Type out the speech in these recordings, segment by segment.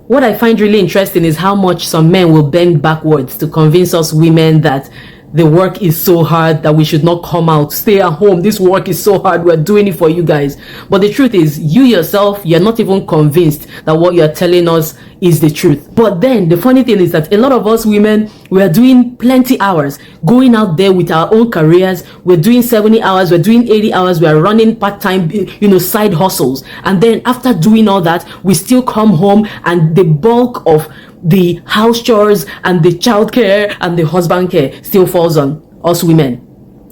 What I find really interesting is how much some men will bend backwards to convince us women that the work is so hard that we should not come out, stay at home. This work is so hard, we're doing it for you guys. But the truth is, you yourself, you're not even convinced that what you're telling us is the truth. But then the funny thing is that a lot of us women, we are doing plenty hours, going out there with our own careers. We're doing 70 hours, we're doing 80 hours, we're running part-time, side hustles. And then after doing all that, we still come home and the bulk of the house chores and the child care and the husband care still falls on us women.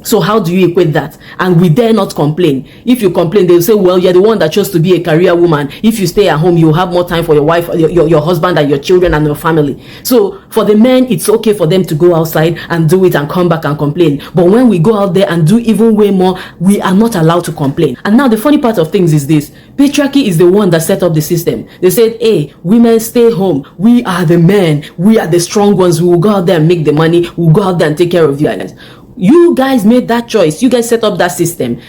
So how do you equate that? And we dare not complain. If you complain, they'll say, well, you're the one that chose to be a career woman. If you stay at home, you'll have more time for your wife, your husband and your children and your family. So for the men, it's okay for them to go outside and do it and come back and complain. But when we go out there and do even way more, we are not allowed to complain. And now the funny part of things is this. Patriarchy is the one that set up the system. They said, hey, women, stay home. We are the men. We are the strong ones. We will go out there and make the money. We'll go out there and take care of you guys. You guys made that choice. You guys set up that system.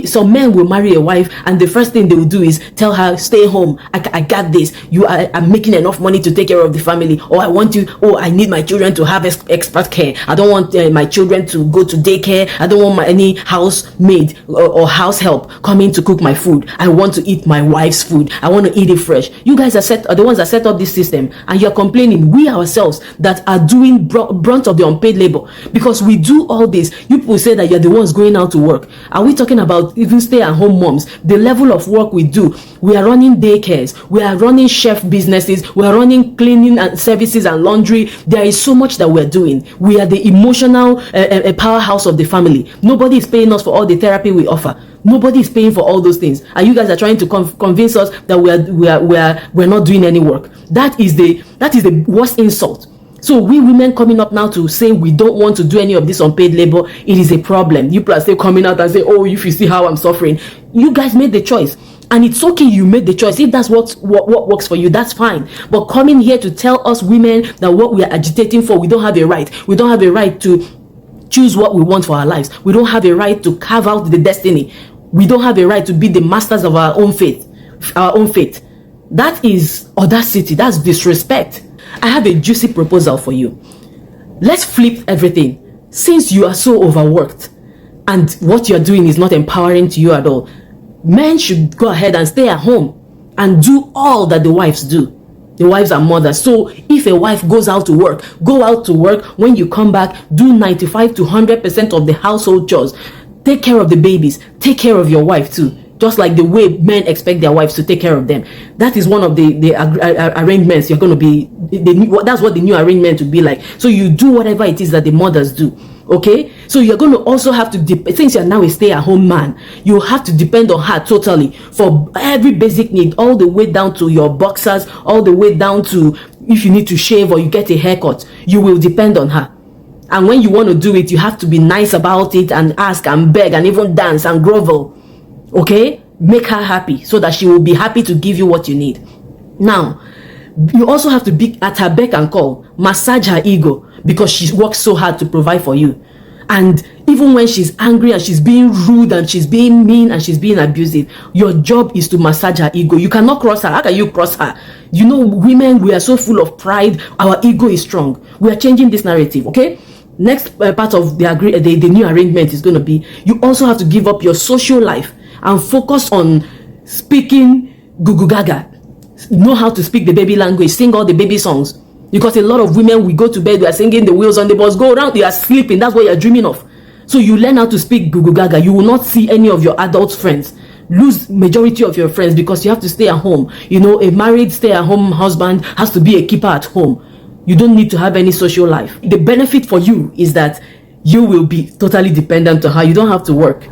Some men will marry a wife and the first thing they will do is tell her, stay home. I got this. I'm making enough money to take care of the family. Or I need my children to have expert care. I don't want my children to go to daycare. I don't want any housemaid or house help coming to cook my food. I want to eat my wife's food. I want to eat it fresh. You guys are the ones that set up this system, and you're complaining. We ourselves that are doing brunt of the unpaid labor, because we do all this. You people say that you're the ones going out to work. Are we talking about even stay-at-home moms? The level of work we do. We are running daycares. We are running chef businesses. We are running cleaning and services and laundry. There is so much that we're doing. We are the emotional powerhouse of the family. Nobody is paying us for all the therapy we offer. Nobody is paying for all those things, and you guys are trying to convince us that we're not doing any work. That is the worst insult. So we women coming up now to say we don't want to do any of this unpaid labor, it is a problem. You people are still coming out and say, oh, if you see how I'm suffering. You guys made the choice, and it's okay, you made the choice. If that's what works for you, that's fine. But coming here to tell us women that what we are agitating for, we don't have a right. We don't have a right to choose what we want for our lives. We don't have a right to carve out the destiny. We don't have a right to be the masters of our own fate. That is audacity. That's disrespect. I have a juicy proposal for you. Let's flip everything. Since you are so overworked and what you're doing is not empowering to you at all, men should go ahead and stay at home and do all that the wives do. The wives are mothers. So if a wife goes out to work, go out to work. When you come back, do 95 to 100% of the household chores. Take care of the babies. Take care of your wife too. Just like the way men expect their wives to take care of them. That is one of the arrangements you're going to be, that's what the new arrangement will be like. So you do whatever it is that the mothers do. Okay? So you're going to also have to, since you're now a stay-at-home man, you have to depend on her totally for every basic need, all the way down to your boxers, all the way down to if you need to shave or you get a haircut, you will depend on her. And when you want to do it, you have to be nice about it and ask and beg and even dance and grovel. Okay, make her happy so that she will be happy to give you what you need. Now, you also have to be at her beck and call, massage her ego because she works so hard to provide for you. And even when she's angry and she's being rude and she's being mean and she's being abusive, your job is to massage her ego. You cannot cross her. How can you cross her? You know, women, we are so full of pride. Our ego is strong. We are changing this narrative, okay? Next part of the new arrangement is going to be, you also have to give up your social life and focus on speaking gugu gaga. Know how to speak the baby language, sing all the baby songs. Because a lot of women, we go to bed, we are singing the wheels on the bus, go around, they are sleeping. That's what you're dreaming of. So you learn how to speak gugu gaga. You will not see any of your adult friends. Lose majority of your friends because you have to stay at home. You know, a married stay-at-home husband has to be a keeper at home. You don't need to have any social life. The benefit for you is that you will be totally dependent on her. You don't have to work.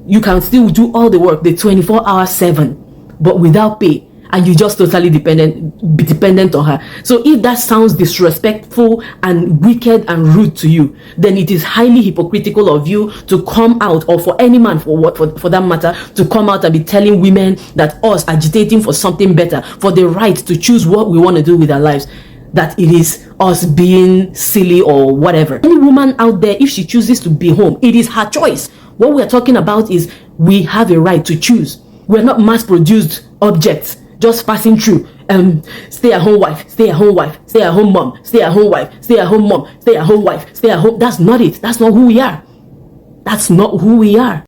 You can still do all the work, the 24/7, but without pay, and you just totally be dependent on her. So if that sounds disrespectful and wicked and rude to you, then it is highly hypocritical of you to come out, or for any man for that matter, to come out and be telling women that us agitating for something better, for the right to choose what we want to do with our lives, that it is us being silly or whatever. Any woman out there, if she chooses to be home, it is her choice. What we're talking about is we have a right to choose. We're not mass-produced objects just passing through. stay at home wife, stay at home wife, stay at home mom, stay at home wife, stay at home mom, stay at home wife, stay at home. That's not it. That's not who we are. That's not who we are.